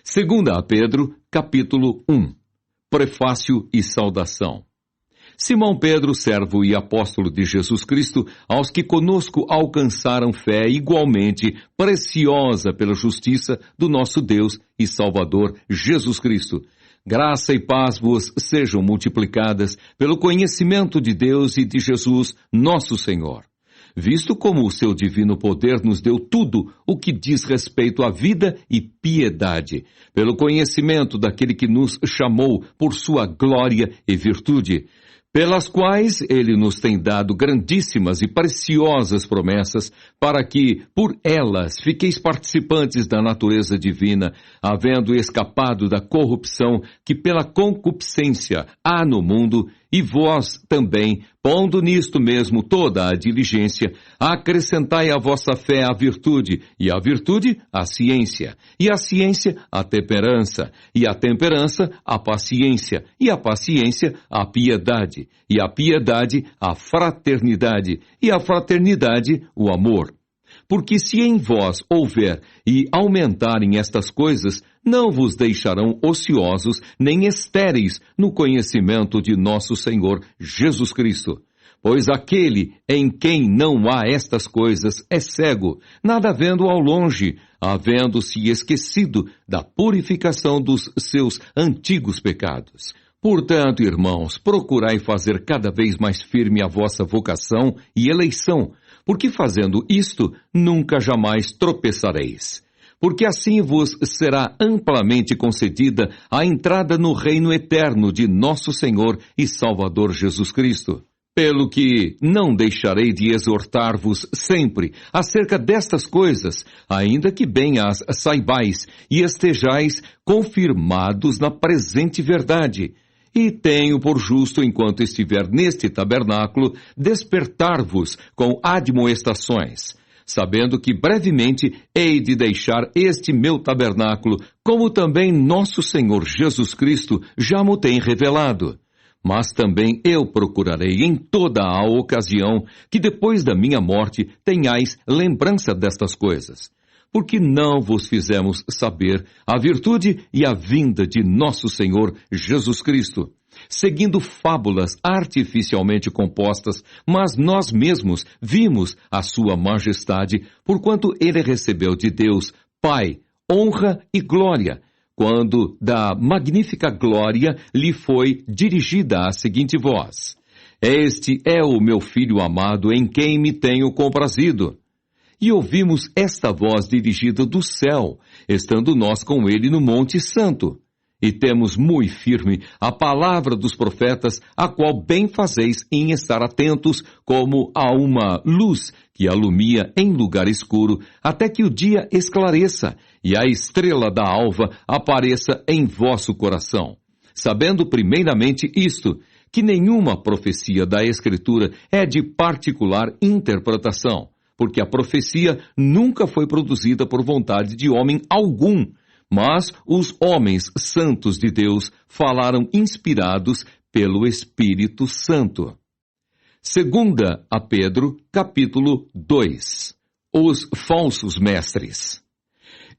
Segunda a Pedro, capítulo 1. Prefácio e saudação. Simão Pedro, servo e apóstolo de Jesus Cristo, aos que conosco alcançaram fé igualmente preciosa pela justiça do nosso Deus e Salvador Jesus Cristo. Graça e paz vos sejam multiplicadas pelo conhecimento de Deus e de Jesus, nosso Senhor. Visto como o seu divino poder nos deu tudo o que diz respeito à vida e piedade, pelo conhecimento daquele que nos chamou por sua glória e virtude, pelas quais ele nos tem dado grandíssimas e preciosas promessas, para que, por elas, fiqueis participantes da natureza divina, havendo escapado da corrupção que pela concupiscência há no mundo, e vós também, pondo nisto mesmo toda a diligência, acrescentai à vossa fé a virtude, e a virtude a ciência, e a ciência a temperança, e a temperança a paciência, e a paciência a piedade, e a piedade a fraternidade, e a fraternidade o amor. Porque se em vós houver e aumentarem estas coisas, não vos deixarão ociosos nem estéreis no conhecimento de nosso Senhor Jesus Cristo. Pois aquele em quem não há estas coisas é cego, nada vendo ao longe, havendo-se esquecido da purificação dos seus antigos pecados. Portanto, irmãos, procurai fazer cada vez mais firme a vossa vocação e eleição, porque fazendo isto, nunca jamais tropeçareis. Porque assim vos será amplamente concedida a entrada no reino eterno de nosso Senhor e Salvador Jesus Cristo. Pelo que não deixarei de exortar-vos sempre acerca destas coisas, ainda que bem as saibais e estejais confirmados na presente verdade. E tenho por justo, enquanto estiver neste tabernáculo, despertar-vos com admoestações, sabendo que brevemente hei de deixar este meu tabernáculo, como também nosso Senhor Jesus Cristo já mo tem revelado. Mas também eu procurarei em toda a ocasião que depois da minha morte tenhais lembrança destas coisas. Porque não vos fizemos saber a virtude e a vinda de nosso Senhor Jesus Cristo, seguindo fábulas artificialmente compostas, mas nós mesmos vimos a sua majestade, porquanto ele recebeu de Deus, Pai, honra e glória, quando da magnífica glória lhe foi dirigida a seguinte voz: Este é o meu Filho amado, em quem me tenho comprazido. E ouvimos esta voz dirigida do céu, estando nós com ele no Monte Santo. E temos muito firme a palavra dos profetas, a qual bem fazeis em estar atentos, como a uma luz que alumia em lugar escuro, até que o dia esclareça, e a estrela da alva apareça em vosso coração. Sabendo primeiramente isto, que nenhuma profecia da Escritura é de particular interpretação, porque a profecia nunca foi produzida por vontade de homem algum, mas os homens santos de Deus falaram inspirados pelo Espírito Santo. Segunda a Pedro, capítulo 2. Os falsos mestres.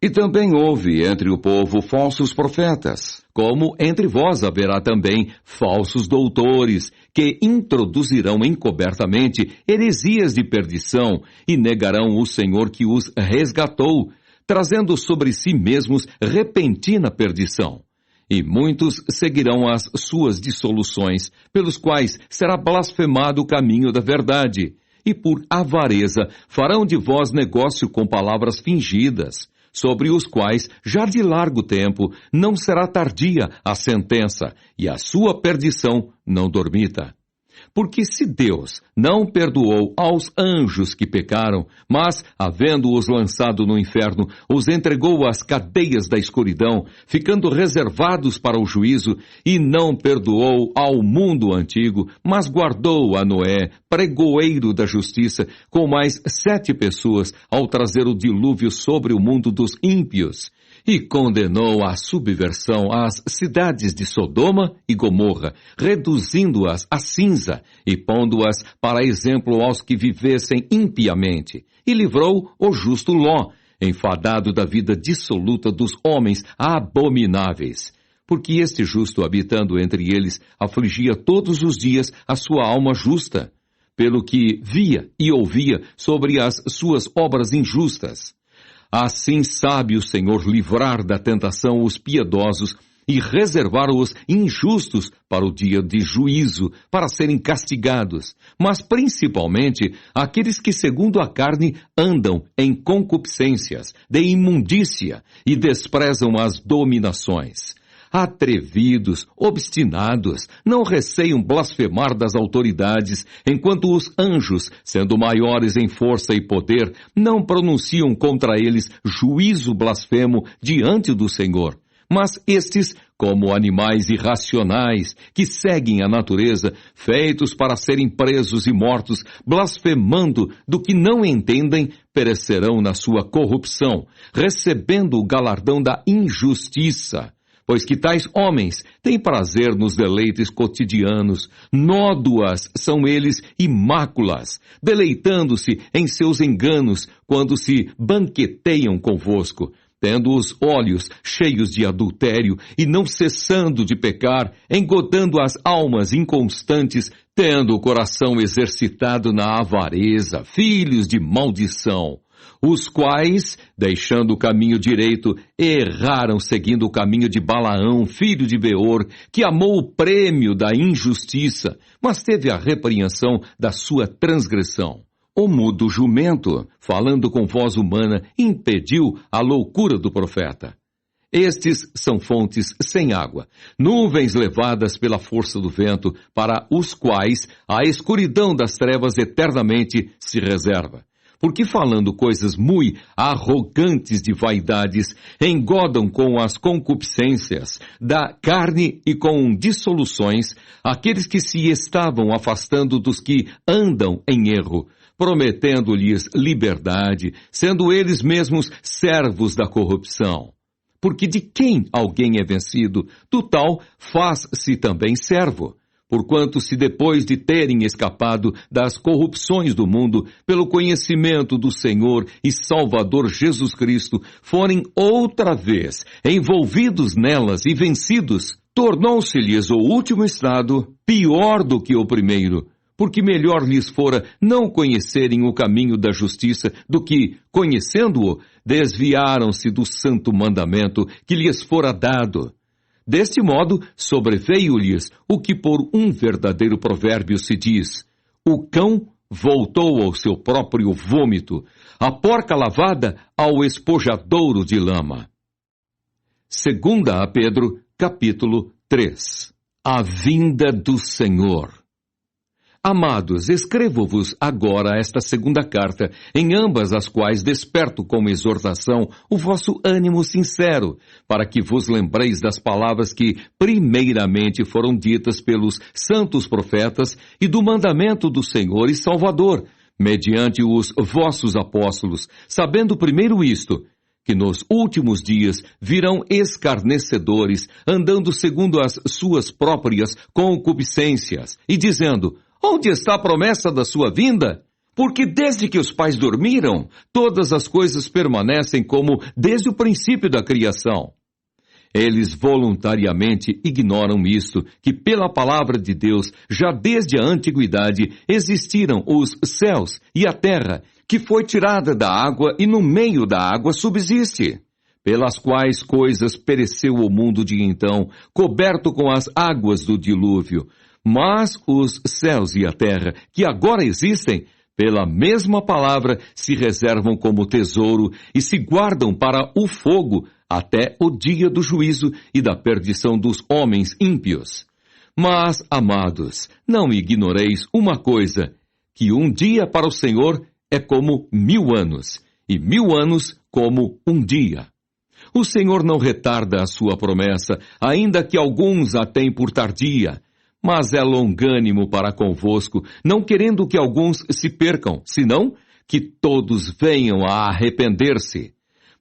E também houve entre o povo falsos profetas, como entre vós haverá também falsos doutores, que introduzirão encobertamente heresias de perdição e negarão o Senhor que os resgatou, trazendo sobre si mesmos repentina perdição. E muitos seguirão as suas dissoluções, pelos quais será blasfemado o caminho da verdade, e por avareza farão de vós negócio com palavras fingidas, sobre os quais, já de largo tempo, não será tardia a sentença, e a sua perdição não dormita. Porque se Deus não perdoou aos anjos que pecaram, mas, havendo-os lançado no inferno, os entregou às cadeias da escuridão, ficando reservados para o juízo, e não perdoou ao mundo antigo, mas guardou a Noé, pregoeiro da justiça, com mais 7 pessoas, ao trazer o dilúvio sobre o mundo dos ímpios, e condenou à subversão as cidades de Sodoma e Gomorra, reduzindo-as a cinza e pondo-as para exemplo aos que vivessem impiamente, e livrou o justo Ló, enfadado da vida dissoluta dos homens abomináveis, porque este justo, habitando entre eles, afligia todos os dias a sua alma justa, pelo que via e ouvia sobre as suas obras injustas. Assim sabe o Senhor livrar da tentação os piedosos e reservar os injustos para o dia de juízo, para serem castigados, mas principalmente aqueles que segundo a carne andam em concupiscências, de imundícia e desprezam as dominações. Atrevidos, obstinados, não receiam blasfemar das autoridades, enquanto os anjos, sendo maiores em força e poder, não pronunciam contra eles juízo blasfemo diante do Senhor. Mas estes, como animais irracionais, que seguem a natureza, feitos para serem presos e mortos, blasfemando do que não entendem, perecerão na sua corrupção, recebendo o galardão da injustiça. Pois que tais homens têm prazer nos deleites cotidianos, nódoas são eles e máculas, deleitando-se em seus enganos quando se banqueteiam convosco, tendo os olhos cheios de adultério e não cessando de pecar, engodando as almas inconstantes, tendo o coração exercitado na avareza, filhos de maldição, os quais, deixando o caminho direito, erraram seguindo o caminho de Balaão, filho de Beor, que amou o prêmio da injustiça, mas teve a repreensão da sua transgressão. O mudo jumento, falando com voz humana, impediu a loucura do profeta. Estes são fontes sem água, nuvens levadas pela força do vento, para os quais a escuridão das trevas eternamente se reserva. Porque falando coisas muito arrogantes de vaidades, engodam com as concupiscências da carne e com dissoluções aqueles que se estavam afastando dos que andam em erro, prometendo-lhes liberdade, sendo eles mesmos servos da corrupção. Porque de quem alguém é vencido, do tal faz-se também servo. Porquanto se depois de terem escapado das corrupções do mundo, pelo conhecimento do Senhor e Salvador Jesus Cristo, forem outra vez envolvidos nelas e vencidos, tornou-se-lhes o último estado pior do que o primeiro, porque melhor lhes fora não conhecerem o caminho da justiça do que, conhecendo-o, desviaram-se do santo mandamento que lhes fora dado. Deste modo, sobreveio-lhes o que por um verdadeiro provérbio se diz: o cão voltou ao seu próprio vômito, a porca lavada ao espojadouro de lama. Segunda a Pedro, capítulo 3. A vinda do Senhor. Amados, escrevo-vos agora esta segunda carta, em ambas as quais desperto como exortação o vosso ânimo sincero, para que vos lembreis das palavras que primeiramente foram ditas pelos santos profetas e do mandamento do Senhor e Salvador, mediante os vossos apóstolos, sabendo primeiro isto, que nos últimos dias virão escarnecedores, andando segundo as suas próprias concupiscências, e dizendo: onde está a promessa da sua vinda? Porque desde que os pais dormiram, todas as coisas permanecem como desde o princípio da criação. Eles voluntariamente ignoram isto, que pela palavra de Deus, já desde a antiguidade, existiram os céus e a terra, que foi tirada da água e no meio da água subsiste, pelas quais coisas pereceu o mundo de então, coberto com as águas do dilúvio. Mas os céus e a terra, que agora existem, pela mesma palavra, se reservam como tesouro e se guardam para o fogo até o dia do juízo e da perdição dos homens ímpios. Mas, amados, não ignoreis uma coisa, que um dia para o Senhor é como 1000 anos, e 1000 anos como um dia. O Senhor não retarda a sua promessa, ainda que alguns a têm por tardia, mas é longânimo para convosco, não querendo que alguns se percam, senão que todos venham a arrepender-se.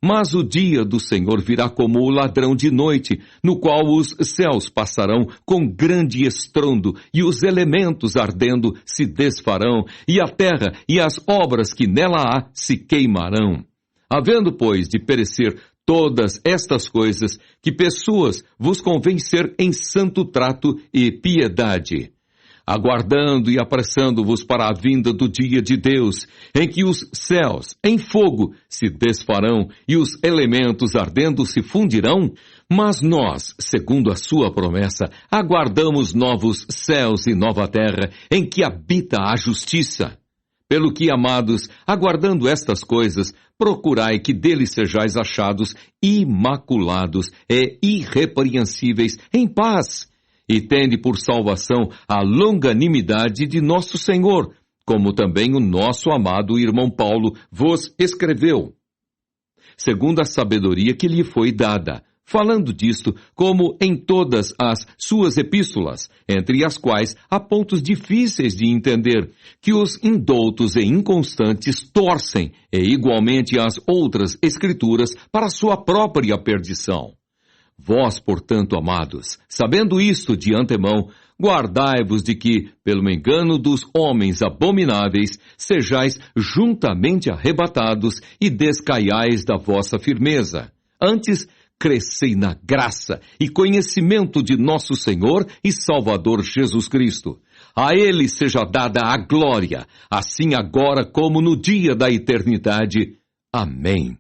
Mas o dia do Senhor virá como o ladrão de noite, no qual os céus passarão com grande estrondo, e os elementos ardendo se desfarão, e a terra e as obras que nela há se queimarão. Havendo, pois, de perecer todas estas coisas, que pessoas vos convencer em santo trato e piedade, aguardando e apressando-vos para a vinda do dia de Deus, em que os céus em fogo se desfarão e os elementos ardendo se fundirão, mas nós, segundo a sua promessa, aguardamos novos céus e nova terra, em que habita a justiça. Pelo que, amados, aguardando estas coisas, procurai que deles sejais achados imaculados e irrepreensíveis em paz, e tende por salvação a longanimidade de nosso Senhor, como também o nosso amado irmão Paulo vos escreveu, segundo a sabedoria que lhe foi dada, falando disto, como em todas as suas epístolas, entre as quais há pontos difíceis de entender, que os indoutos e inconstantes torcem, e igualmente as outras escrituras, para sua própria perdição. Vós, portanto, amados, sabendo isto de antemão, guardai-vos de que, pelo engano dos homens abomináveis, sejais juntamente arrebatados e descaiais da vossa firmeza. Antes, crescei na graça e conhecimento de nosso Senhor e Salvador Jesus Cristo. A Ele seja dada a glória, assim agora como no dia da eternidade. Amém.